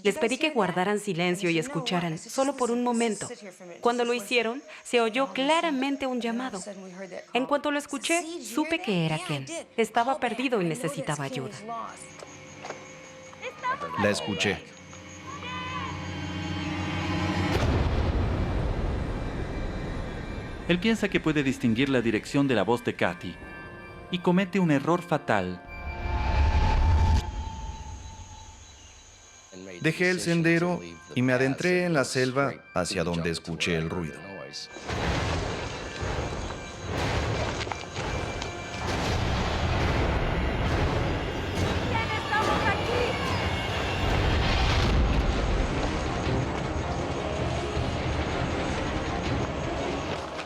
Les pedí que guardaran silencio y escucharan, solo por un momento. Cuando lo hicieron, se oyó claramente un llamado. En cuanto lo escuché, supe que era Ken. Estaba perdido y necesitaba ayuda. La escuché. Él piensa que puede distinguir la dirección de la voz de Katy y comete un error fatal. Dejé el sendero y me adentré en la selva hacia donde escuché el ruido.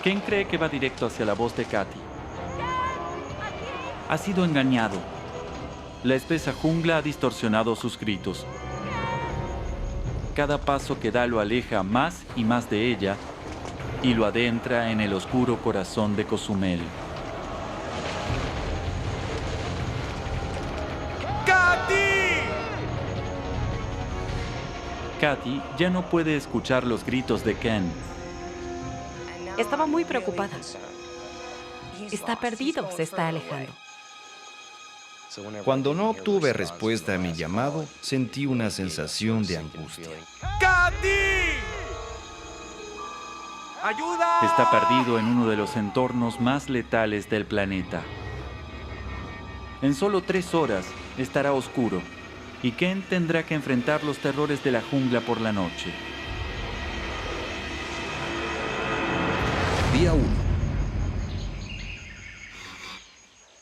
Ken cree que va directo hacia la voz de Katy. Ha sido engañado. La espesa jungla ha distorsionado sus gritos. Cada paso que da lo aleja más y más de ella y lo adentra en el oscuro corazón de Cozumel. ¡Katy! Katy ya no puede escuchar los gritos de Ken. Estaba muy preocupada. Está perdido, se está alejando. Cuando no obtuve respuesta a mi llamado, sentí una sensación de angustia. ¡Katy! ¡Ayuda! Está perdido en uno de los entornos más letales del planeta. En solo 3 horas estará oscuro y Ken tendrá que enfrentar los terrores de la jungla por la noche. Día 1.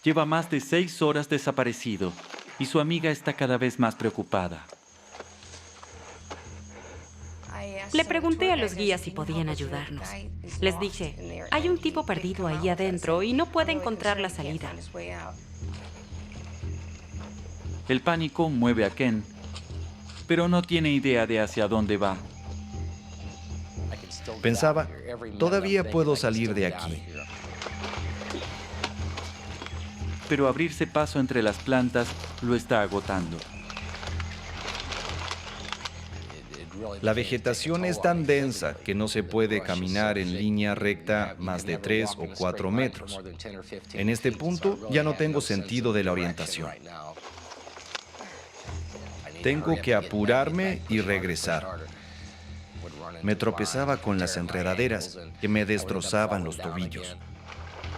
Lleva más de 6 horas desaparecido y su amiga está cada vez más preocupada. Le pregunté a los guías si podían ayudarnos. Les dije, hay un tipo perdido ahí adentro y no puede encontrar la salida. El pánico mueve a Ken, pero no tiene idea de hacia dónde va. Pensaba, todavía puedo salir de aquí. Pero abrirse paso entre las plantas lo está agotando. La vegetación es tan densa que no se puede caminar en línea recta más de 3 o 4 metros. En este punto ya no tengo sentido de la orientación. Tengo que apurarme y regresar. Me tropezaba con las enredaderas que me destrozaban los tobillos.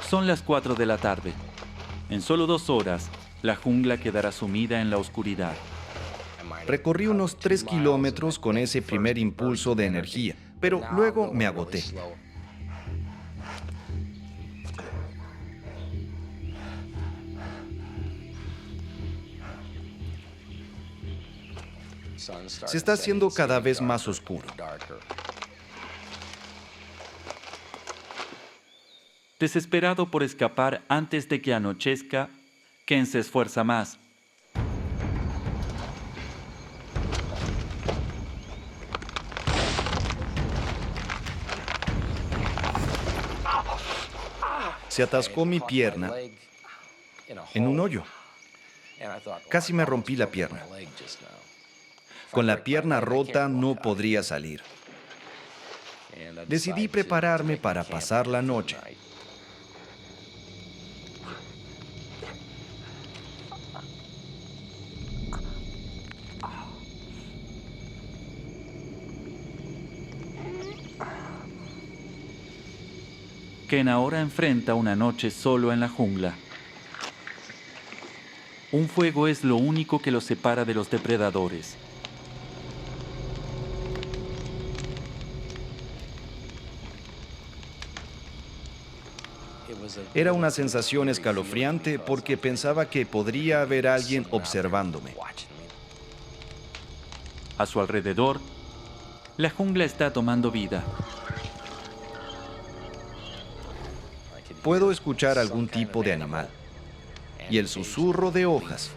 Son las 4 de la tarde. En solo 2 horas, la jungla quedará sumida en la oscuridad. Recorrí unos 3 kilómetros con ese primer impulso de energía, pero luego me agoté. Se está haciendo cada vez más oscuro. Desesperado por escapar antes de que anochezca, Ken se esfuerza más. Se atascó mi pierna en un hoyo. Casi me rompí la pierna. Con la pierna rota no podría salir. Decidí prepararme para pasar la noche. Ken ahora enfrenta una noche solo en la jungla. Un fuego es lo único que lo separa de los depredadores. Era una sensación escalofriante porque pensaba que podría haber alguien observándome. A su alrededor, la jungla está tomando vida. Puedo escuchar algún tipo de animal y el susurro de hojas.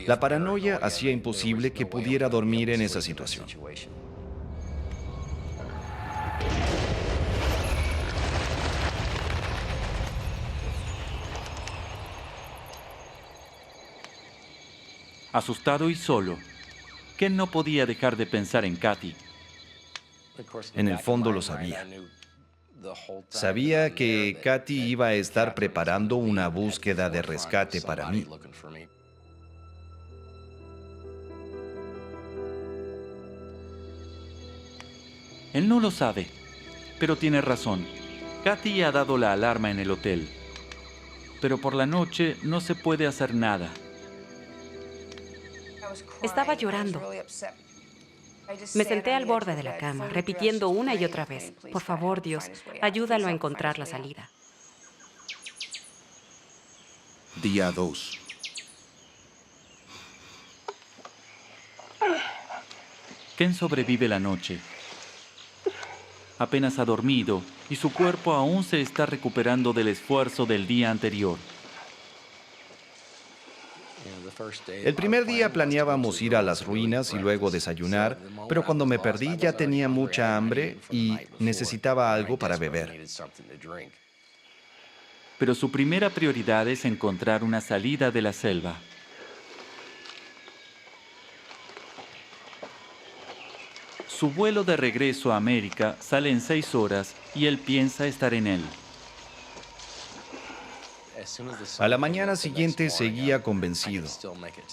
La paranoia hacía imposible que pudiera dormir en esa situación. Asustado y solo, Ken no podía dejar de pensar en Kathy. En el fondo lo sabía. Sabía que Kathy iba a estar preparando una búsqueda de rescate para mí. Él no lo sabe, pero tiene razón. Kathy ha dado la alarma en el hotel. Pero por la noche no se puede hacer nada. Estaba llorando. Me senté al borde de la cama, repitiendo una y otra vez: por favor, Dios, ayúdalo a encontrar la salida. Día 2. Ken sobrevive la noche. Apenas ha dormido y su cuerpo aún se está recuperando del esfuerzo del día anterior. El primer día planeábamos ir a las ruinas y luego desayunar, pero cuando me perdí ya tenía mucha hambre y necesitaba algo para beber. Pero su primera prioridad es encontrar una salida de la selva. Su vuelo de regreso a América sale en 6 horas y él piensa estar en él. A la mañana siguiente seguía convencido.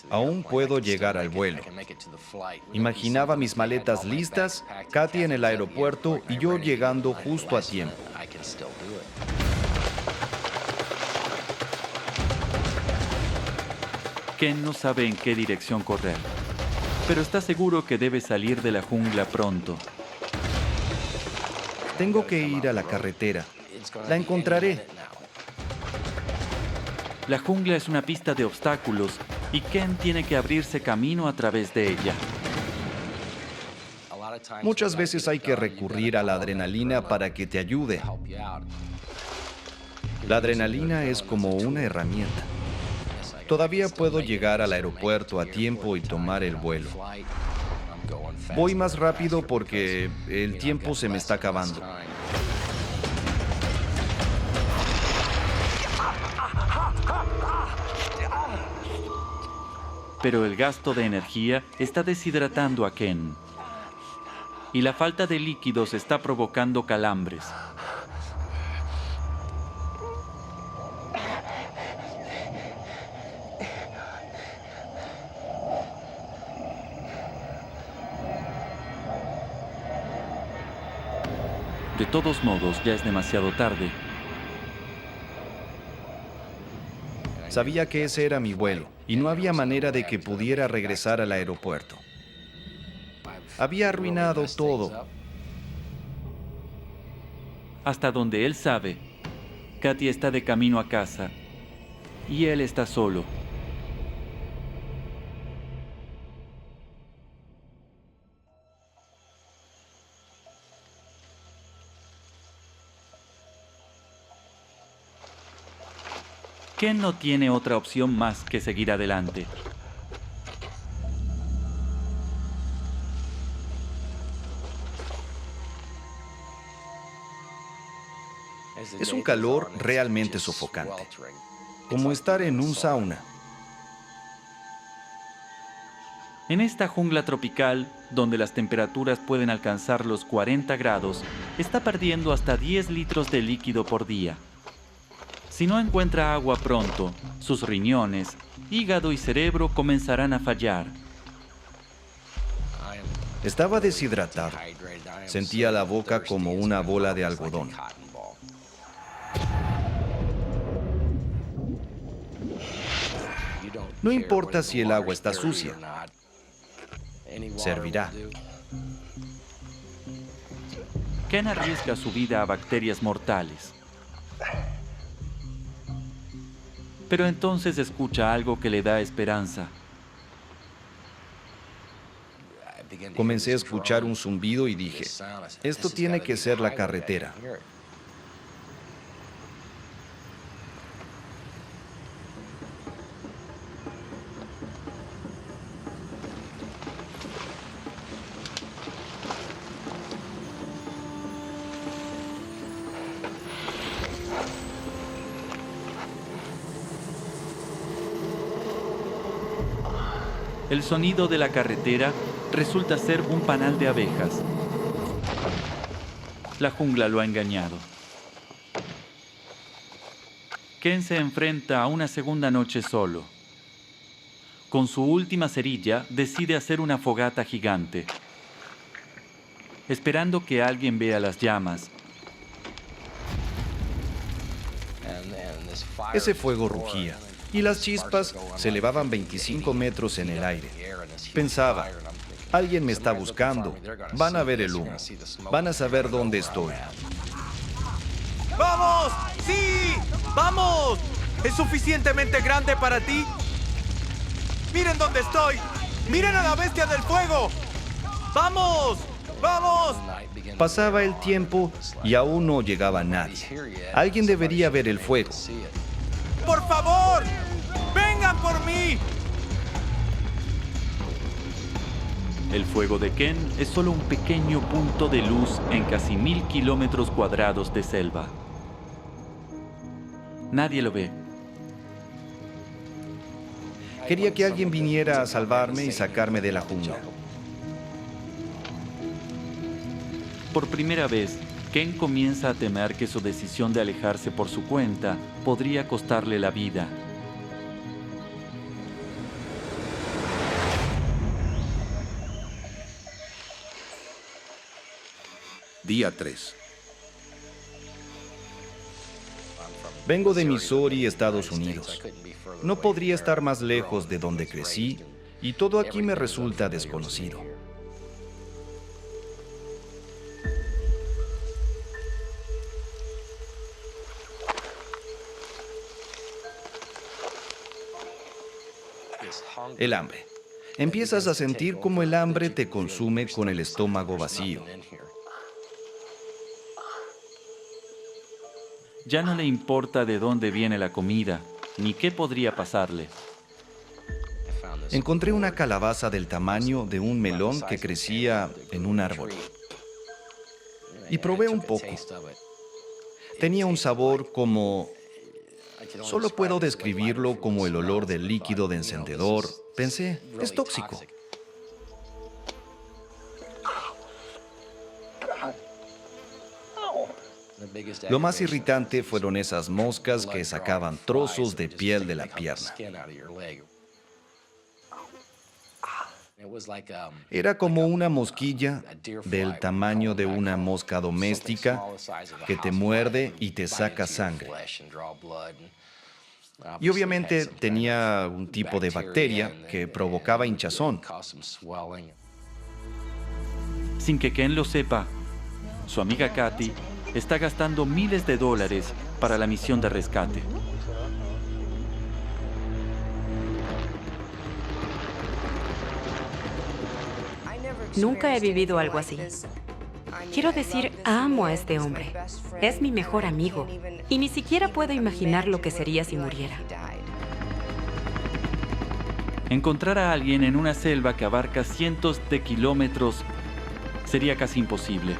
Aún puedo llegar al vuelo. Imaginaba mis maletas listas, Kathy en el aeropuerto y yo llegando justo a tiempo. Ken no sabe en qué dirección correr, pero está seguro que debe salir de la jungla pronto. Tengo que ir a la carretera. La encontraré. La jungla es una pista de obstáculos y Ken tiene que abrirse camino a través de ella. Muchas veces hay que recurrir a la adrenalina para que te ayude. La adrenalina es como una herramienta. Todavía puedo llegar al aeropuerto a tiempo y tomar el vuelo. Voy más rápido porque el tiempo se me está acabando. Pero el gasto de energía está deshidratando a Ken. Y la falta de líquidos está provocando calambres. De todos modos, ya es demasiado tarde. Sabía que ese era mi vuelo y no había manera de que pudiera regresar al aeropuerto. Había arruinado todo. Hasta donde él sabe, Kathy está de camino a casa y él está solo. Ken no tiene otra opción más que seguir adelante. Es un calor realmente sofocante, como estar en un sauna. En esta jungla tropical, donde las temperaturas pueden alcanzar los 40 grados, está perdiendo hasta 10 litros de líquido por día. Si no encuentra agua pronto, sus riñones, hígado y cerebro comenzarán a fallar. Estaba deshidratado. Sentía la boca como una bola de algodón. No importa si el agua está sucia. Servirá. Ken arriesga su vida a bacterias mortales. Pero entonces escucha algo que le da esperanza. Comencé a escuchar un zumbido y dije, esto tiene que ser la carretera. El sonido de la carretera resulta ser un panal de abejas. La jungla lo ha engañado. Ken se enfrenta a una segunda noche solo. Con su última cerilla, decide hacer una fogata gigante, esperando que alguien vea las llamas. Ese fuego rugía y las chispas se elevaban 25 metros en el aire. Pensaba, alguien me está buscando, van a ver el humo, van a saber dónde estoy. ¡Vamos! ¡Sí! ¡Vamos! ¿Es suficientemente grande para ti? ¡Miren dónde estoy! ¡Miren a la bestia del fuego! ¡Vamos! ¡Vamos! Pasaba el tiempo y aún no llegaba nadie. Alguien debería ver el fuego. ¡Por favor! ¡Vengan por mí! El fuego de Ken es solo un pequeño punto de luz en casi 1000 kilómetros cuadrados de selva. Nadie lo ve. Quería que alguien viniera a salvarme y sacarme de la jungla. Por primera vez, Ken comienza a temer que su decisión de alejarse por su cuenta podría costarle la vida. Día 3. Vengo de Missouri, Estados Unidos. No podría estar más lejos de donde crecí y todo aquí me resulta desconocido. El hambre. Empiezas a sentir cómo el hambre te consume con el estómago vacío. Ya no le importa de dónde viene la comida, ni qué podría pasarle. Encontré una calabaza del tamaño de un melón que crecía en un árbol. Y probé un poco. Tenía un sabor como... Solo puedo describirlo como el olor del líquido de encendedor. Pensé, es tóxico. Lo más irritante fueron esas moscas que sacaban trozos de piel de la pierna. Era como una mosquilla del tamaño de una mosca doméstica que te muerde y te saca sangre. Y obviamente tenía un tipo de bacteria que provocaba hinchazón. Sin que Ken lo sepa, su amiga Kathy está gastando miles de dólares para la misión de rescate. Nunca he vivido algo así. Quiero decir, amo a este hombre. Es mi mejor amigo. Y ni siquiera puedo imaginar lo que sería si muriera. Encontrar a alguien en una selva que abarca cientos de kilómetros sería casi imposible.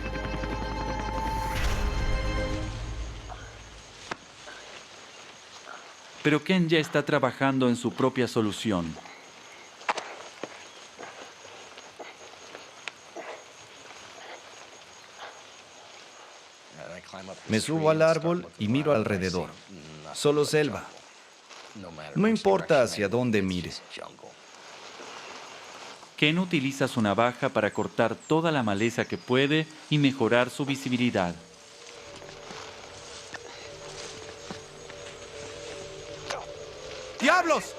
Pero Ken ya está trabajando en su propia solución. Me subo al árbol y miro alrededor. Solo selva. No importa hacia dónde mire. Ken utiliza su navaja para cortar toda la maleza que puede y mejorar su visibilidad. ¡Diablos!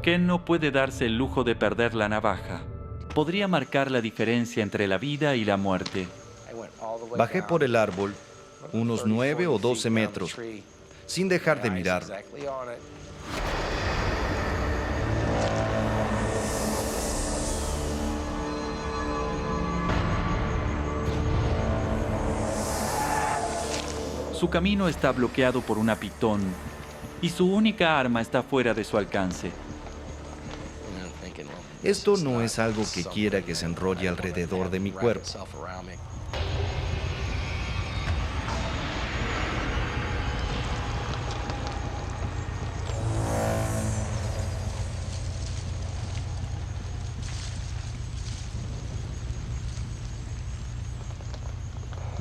Ken no puede darse el lujo de perder la navaja. Podría marcar la diferencia entre la vida y la muerte. Bajé por el árbol, unos 9 o 12 metros, sin dejar de mirar. Su camino está bloqueado por una pitón y su única arma está fuera de su alcance. Esto no es algo que quiera que se enrolle alrededor de mi cuerpo.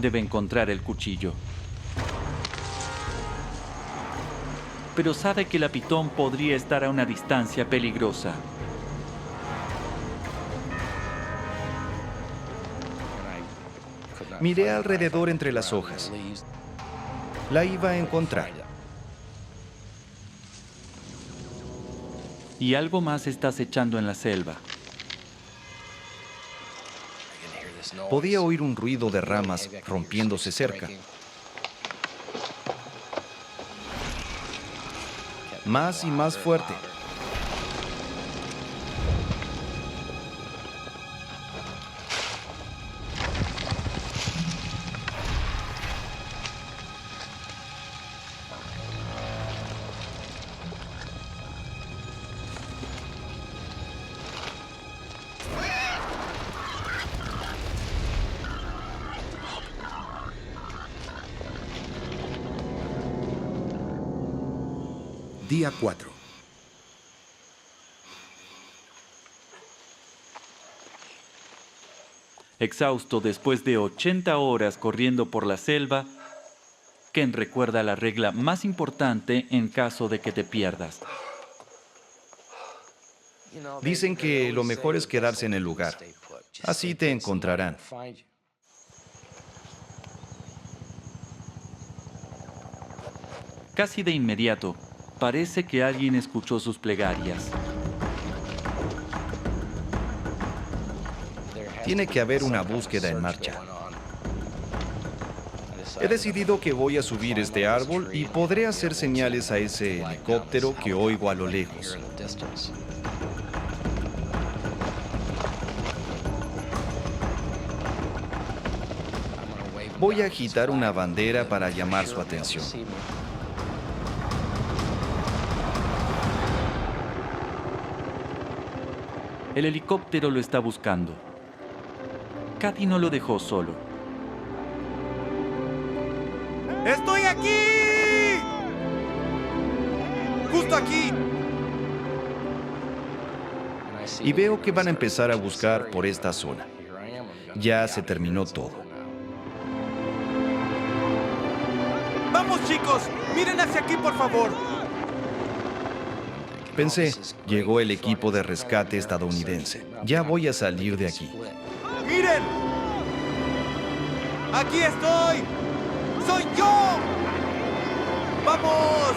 debe encontrar el cuchillo. Pero sabe que la pitón podría estar a una distancia peligrosa. Miré alrededor entre las hojas. La iba a encontrar. Y algo más está acechando en la selva. Podía oír un ruido de ramas rompiéndose cerca. Más y más fuerte. Día 4. Exhausto después de 80 horas corriendo por la selva, Ken recuerda la regla más importante en caso de que te pierdas. Dicen que lo mejor es quedarse en el lugar. Así te encontrarán. Casi de inmediato, parece que alguien escuchó sus plegarias. Tiene que haber una búsqueda en marcha. He decidido que voy a subir este árbol y podré hacer señales a ese helicóptero que oigo a lo lejos. Voy a agitar una bandera para llamar su atención. El helicóptero lo está buscando. Kathy no lo dejó solo. ¡Estoy aquí! ¡Justo aquí! Y veo que van a empezar a buscar por esta zona. Ya se terminó todo. ¡Vamos, chicos! ¡Miren hacia aquí, por favor! Pensé, llegó el equipo de rescate estadounidense. Ya voy a salir de aquí. ¡Miren! ¡Aquí estoy! ¡Soy yo! ¡Vamos!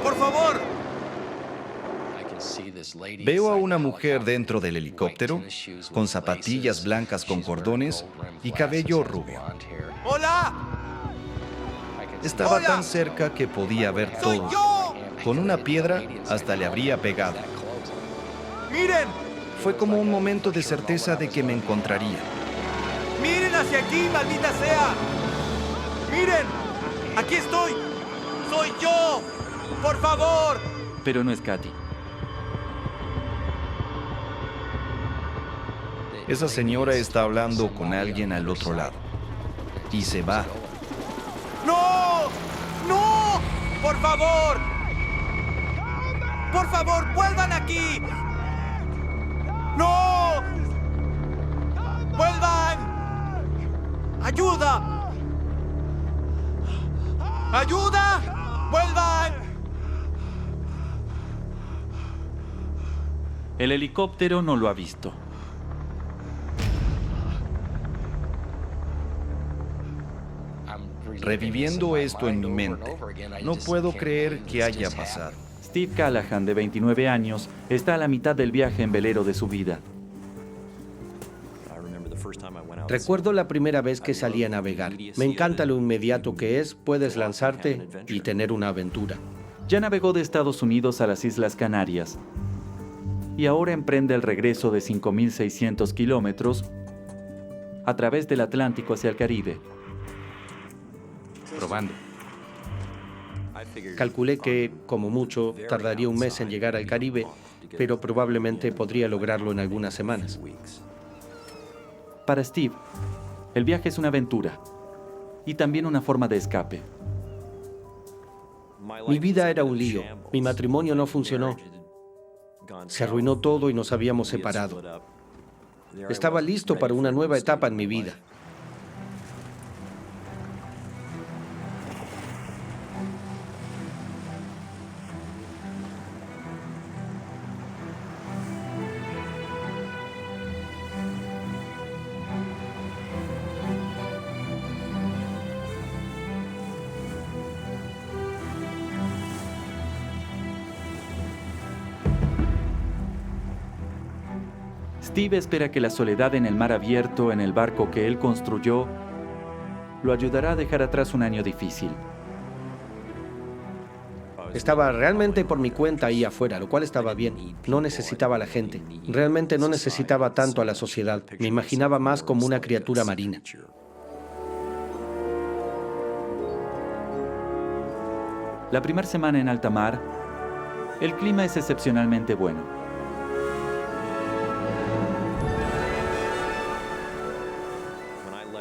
¡Por favor! Veo a una mujer dentro del helicóptero, con zapatillas blancas con cordones y cabello rubio. ¡Hola! Estaba ¡Hola! tan cerca que podía ver ¡Soy todo. yo! Con una piedra hasta le habría pegado. ¡Miren! Fue como un momento de certeza de que me encontraría. ¡Miren hacia aquí, maldita sea! ¡Miren! ¡Aquí estoy! ¡Soy yo! ¡Por favor! Pero no es Kathy. Esa señora está hablando con alguien al otro lado. Y se va. ¡No! ¡No! ¡Por favor! ¡Por favor, vuelvan aquí! ¡No! ¡Vuelvan! ¡Ayuda! ¡Ayuda! ¡Vuelvan! El helicóptero no lo ha visto. Reviviendo esto en mi mente, no puedo creer que haya pasado. Steve Callahan, de 29 años, está a la mitad del viaje en velero de su vida. Recuerdo la primera vez que salí a navegar. Me encanta lo inmediato que es, puedes lanzarte y tener una aventura. Ya navegó de Estados Unidos a las Islas Canarias y ahora emprende el regreso de 5.600 kilómetros a través del Atlántico hacia el Caribe. Probando. Calculé que, como mucho, tardaría un mes en llegar al Caribe, pero probablemente podría lograrlo en algunas semanas. Para Steve, el viaje es una aventura y también una forma de escape. Mi vida era un lío. Mi matrimonio no funcionó. Se arruinó todo y nos habíamos separado. Estaba listo para una nueva etapa en mi vida. Steve espera que la soledad en el mar abierto, en el barco que él construyó, lo ayudará a dejar atrás un año difícil. Estaba realmente por mi cuenta ahí afuera, lo cual estaba bien. No necesitaba a la gente. Realmente no necesitaba tanto a la sociedad. Me imaginaba más como una criatura marina. La primera semana en alta mar, el clima es excepcionalmente bueno.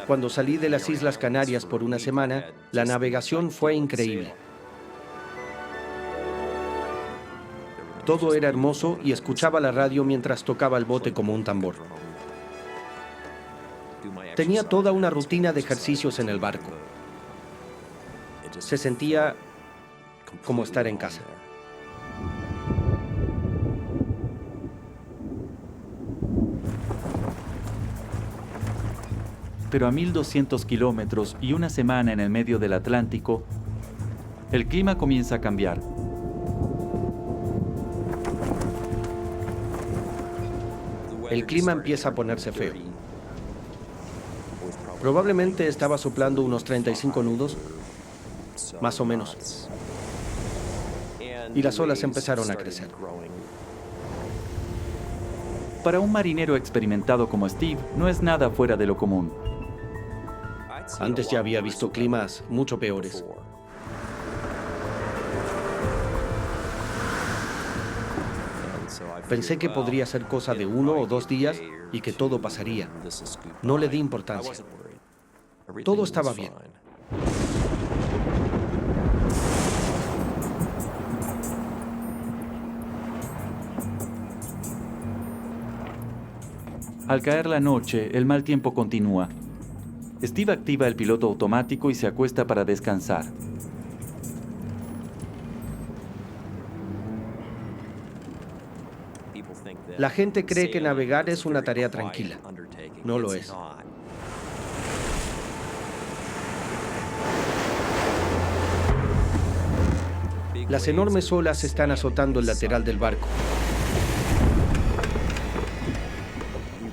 Cuando salí de las Islas Canarias por una semana, la navegación fue increíble. Todo era hermoso y escuchaba la radio mientras tocaba el bote como un tambor. Tenía toda una rutina de ejercicios en el barco. Se sentía como estar en casa. Pero a 1.200 kilómetros y una semana en el medio del Atlántico, el clima comienza a cambiar. El clima empieza a ponerse feo. Probablemente estaba soplando unos 35 nudos, más o menos. Y las olas empezaron a crecer. Para un marinero experimentado como Steve, no es nada fuera de lo común. Antes ya había visto climas mucho peores. Pensé que podría ser cosa de 1 o 2 días y que todo pasaría. No le di importancia. Todo estaba bien. Al caer la noche, el mal tiempo continúa. Steve activa el piloto automático y se acuesta para descansar. La gente cree que navegar es una tarea tranquila. No lo es. Las enormes olas están azotando el lateral del barco.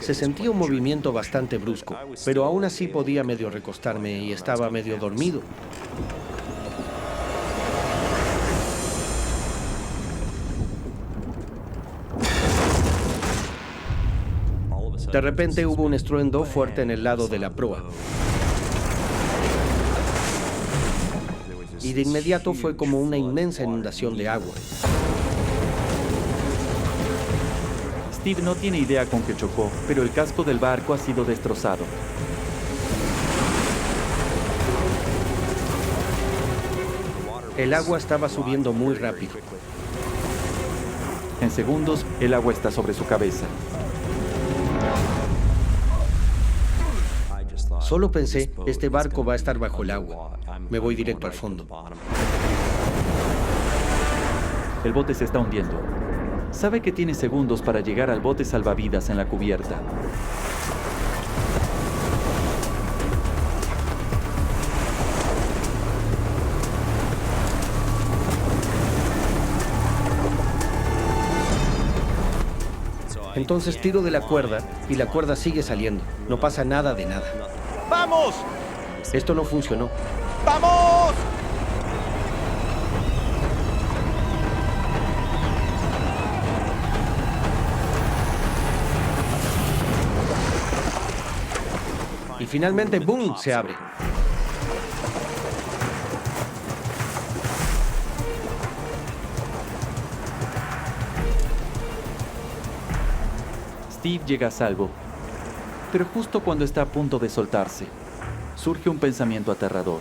Se sentía un movimiento bastante brusco, pero aún así podía medio recostarme y estaba medio dormido. De repente hubo un estruendo fuerte en el lado de la proa. Y de inmediato fue como una inmensa inundación de agua. Steve no tiene idea con qué chocó, pero el casco del barco ha sido destrozado. El agua estaba subiendo muy rápido. En segundos, el agua está sobre su cabeza. Solo pensé, este barco va a estar bajo el agua. Me voy directo al fondo. El bote se está hundiendo. Sabe que tiene segundos para llegar al bote salvavidas en la cubierta. Entonces tiro de la cuerda y la cuerda sigue saliendo. No pasa nada de nada. ¡Vamos! Esto no funcionó. ¡Vamos! Y finalmente, ¡boom!, se abre. Steve llega a salvo, pero justo cuando está a punto de soltarse, surge un pensamiento aterrador.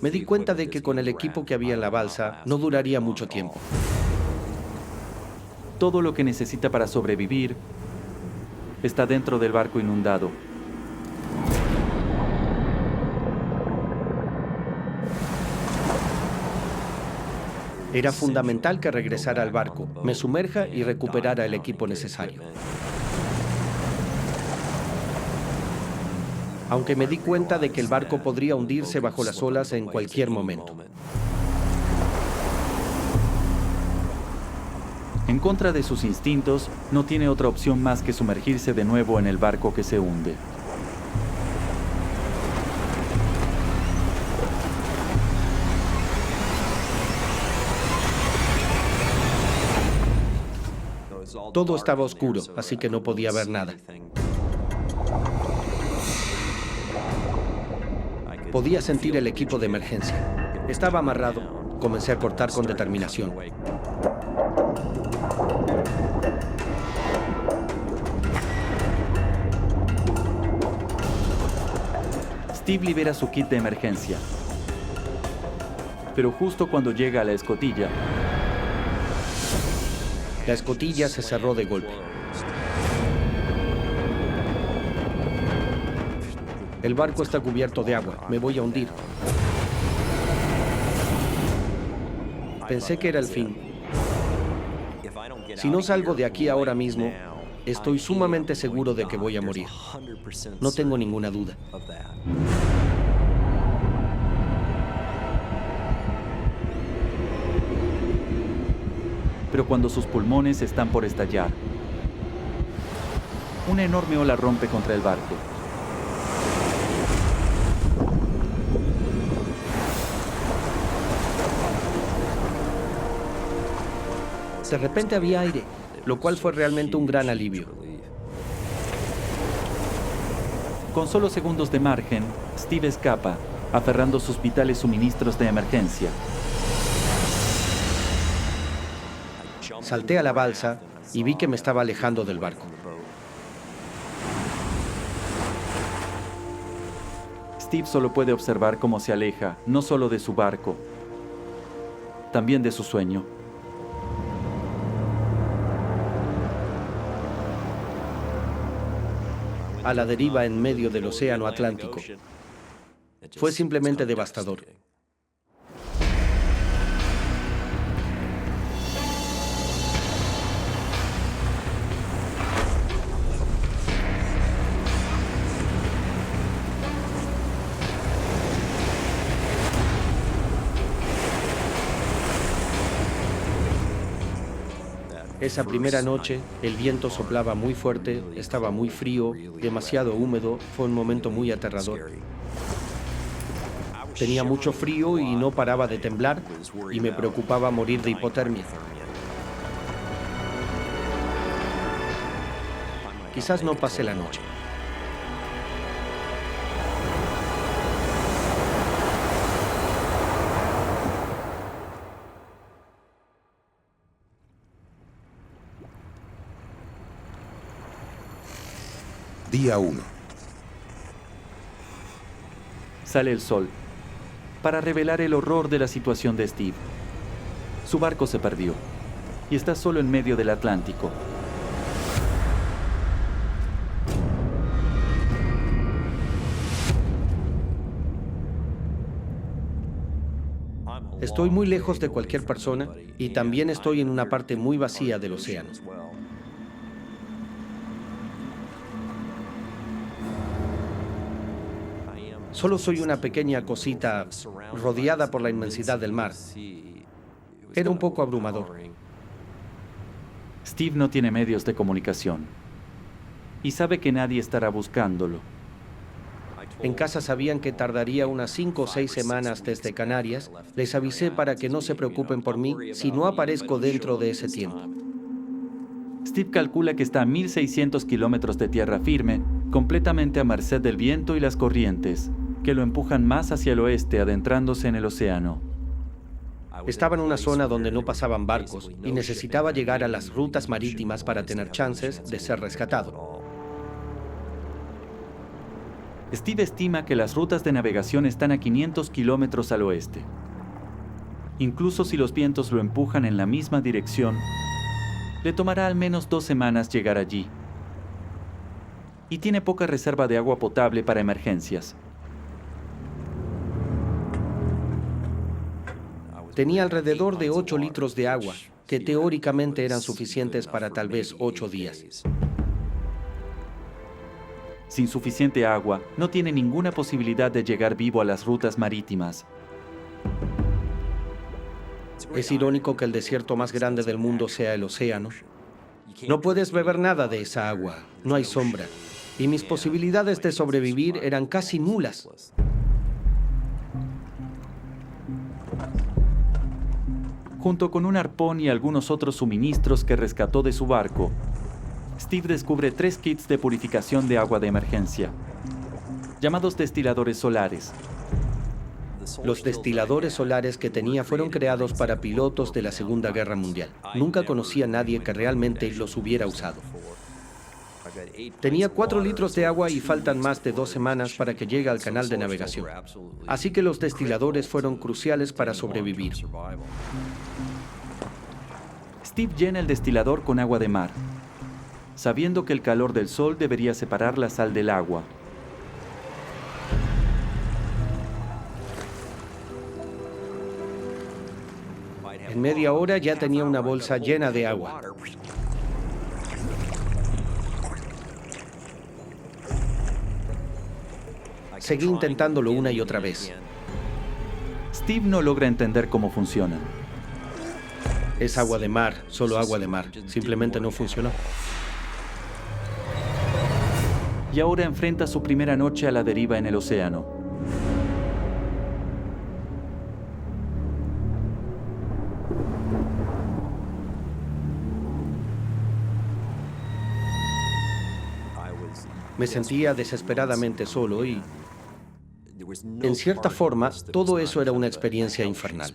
Me di cuenta de que con el equipo que había en la balsa no duraría mucho tiempo. Todo lo que necesita para sobrevivir está dentro del barco inundado. Era fundamental que regresara al barco, me sumerja y recuperara el equipo necesario. Aunque me di cuenta de que el barco podría hundirse bajo las olas en cualquier momento. En contra de sus instintos, no tiene otra opción más que sumergirse de nuevo en el barco que se hunde. Todo estaba oscuro, así que no podía ver nada. Podía sentir el equipo de emergencia. Estaba amarrado. Comencé a cortar con determinación. Steve libera su kit de emergencia. Pero justo cuando llega a la escotilla, la escotilla se cerró de golpe. El barco está cubierto de agua. Me voy a hundir. Pensé que era el fin. Si no salgo de aquí ahora mismo, estoy sumamente seguro de que voy a morir. No tengo ninguna duda. pero cuando sus pulmones están por estallar, una enorme ola rompe contra el barco. De repente había aire, lo cual fue realmente un gran alivio. Con solo segundos de margen, Steve escapa, aferrando sus vitales suministros de emergencia. Salté a la balsa y vi que me estaba alejando del barco. Steve solo puede observar cómo se aleja, no solo de su barco, también de su sueño. A la deriva en medio del océano Atlántico. Fue simplemente devastador. Esa primera noche, el viento soplaba muy fuerte, estaba muy frío, demasiado húmedo, fue un momento muy aterrador. Tenía mucho frío y no paraba de temblar, y me preocupaba morir de hipotermia. Quizás no pasé la noche. Día 1. Sale el sol, para revelar el horror de la situación de Steve. Su barco se perdió, y está solo en medio del Atlántico. Estoy muy lejos de cualquier persona y también estoy en una parte muy vacía del océano. Solo soy una pequeña cosita rodeada por la inmensidad del mar. Era un poco abrumador. Steve no tiene medios de comunicación y sabe que nadie estará buscándolo. En casa sabían que tardaría unas 5 o 6 semanas desde Canarias. Les avisé para que no se preocupen por mí si no aparezco dentro de ese tiempo. Steve calcula que está a 1.600 kilómetros de tierra firme, completamente a merced del viento y las corrientes, que lo empujan más hacia el oeste, adentrándose en el océano. Estaba en una zona donde no pasaban barcos y necesitaba llegar a las rutas marítimas para tener chances de ser rescatado. Steve estima que las rutas de navegación están a 500 kilómetros al oeste. Incluso si los vientos lo empujan en la misma dirección, le tomará al menos 2 semanas llegar allí. Y tiene poca reserva de agua potable para emergencias. Tenía alrededor de 8 litros de agua, que teóricamente eran suficientes para tal vez 8 días. Sin suficiente agua, no tiene ninguna posibilidad de llegar vivo a las rutas marítimas. Es irónico que el desierto más grande del mundo sea el océano. No puedes beber nada de esa agua, no hay sombra. Y mis posibilidades de sobrevivir eran casi nulas. Junto con un arpón y algunos otros suministros que rescató de su barco, Steve descubre 3 kits de purificación de agua de emergencia, llamados destiladores solares. Los destiladores solares que tenía fueron creados para pilotos de la Segunda Guerra Mundial. Nunca conocí a nadie que realmente los hubiera usado. Tenía 4 litros de agua y faltan más de 2 semanas para que llegue al canal de navegación. Así que los destiladores fueron cruciales para sobrevivir. Steve llena el destilador con agua de mar, sabiendo que el calor del sol debería separar la sal del agua. En media hora ya tenía una bolsa llena de agua. Seguí intentándolo una y otra vez. Steve no logra entender cómo funcionan. Es agua de mar, solo agua de mar. Simplemente no funcionó. Y ahora enfrenta su primera noche a la deriva en el océano. Me sentía desesperadamente solo y, en cierta forma, todo eso era una experiencia infernal.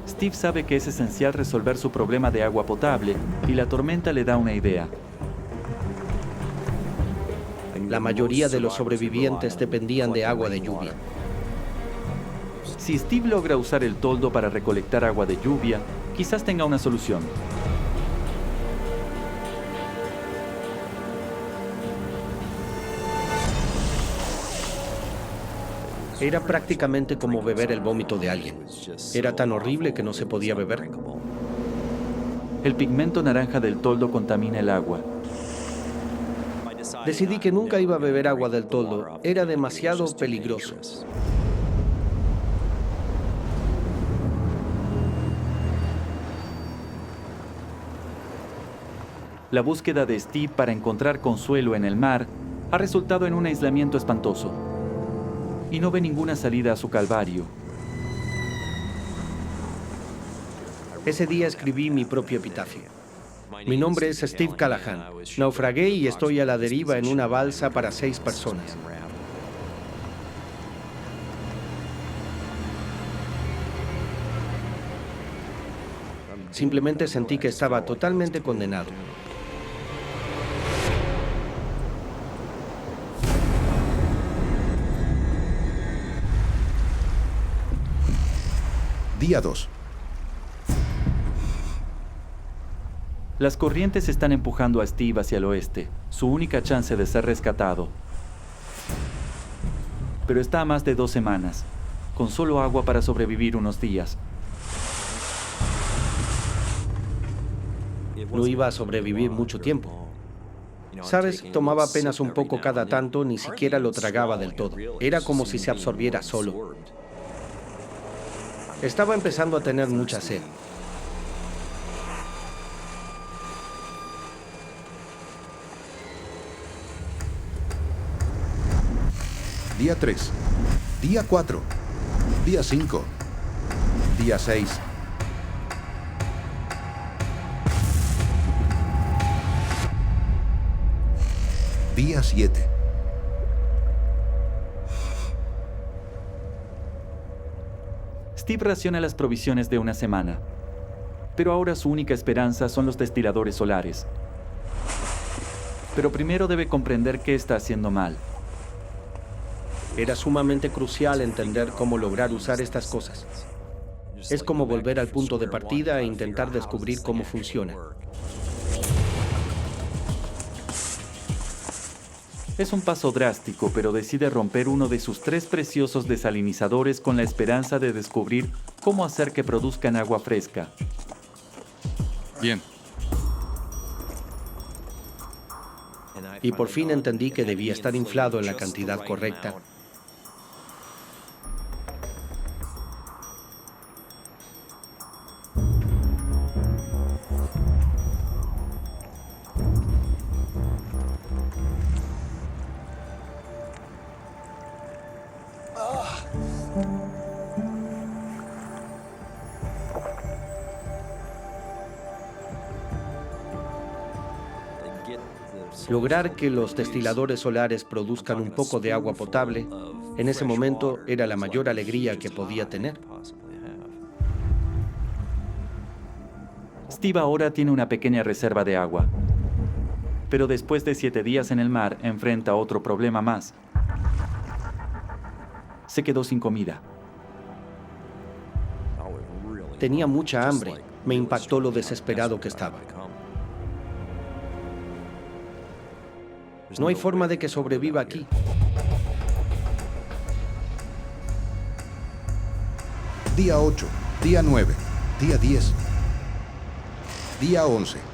Steve sabe que es esencial resolver su problema de agua potable y la tormenta le da una idea. La mayoría de los sobrevivientes dependían de agua de lluvia. Si Steve logra usar el toldo para recolectar agua de lluvia, quizás tenga una solución. Era prácticamente como beber el vómito de alguien. Era tan horrible que no se podía beber. El pigmento naranja del toldo contamina el agua. Decidí que nunca iba a beber agua del toldo. Era demasiado peligroso. La búsqueda de Steve para encontrar consuelo en el mar ha resultado en un aislamiento espantoso. Y no ve ninguna salida a su calvario. Ese día escribí mi propio epitafio. Mi nombre es Steve Callahan. Naufragué y estoy a la deriva en una balsa para 6 personas. Simplemente sentí que estaba totalmente condenado. Día 2. Las corrientes están empujando a Steve hacia el oeste, su única chance de ser rescatado. Pero está a más de 2 semanas, con solo agua para sobrevivir unos días. No iba a sobrevivir mucho tiempo. ¿Sabes? Tomaba apenas un poco cada tanto, ni siquiera lo tragaba del todo. Era como si se absorbiera solo. Estaba empezando a tener mucha sed. Día 3. Día 4. Día 5. Día 6. Día 7. Steve raciona las provisiones de una semana, pero ahora su única esperanza son los destiladores solares. Pero primero debe comprender qué está haciendo mal. Era sumamente crucial entender cómo lograr usar estas cosas. Es como volver al punto de partida e intentar descubrir cómo funciona. Es un paso drástico, pero decide romper uno de sus 3 preciosos desalinizadores con la esperanza de descubrir cómo hacer que produzcan agua fresca. Bien. Y por fin entendí que debía estar inflado en la cantidad correcta. Lograr que los destiladores solares produzcan un poco de agua potable, en ese momento era la mayor alegría que podía tener. Steve ahora tiene una pequeña reserva de agua. Pero después de 7 días en el mar, enfrenta otro problema más. Se quedó sin comida. Tenía mucha hambre. Me impactó lo desesperado que estaba. No hay forma de que sobreviva aquí. Día 8, día 9, día 10, día 11.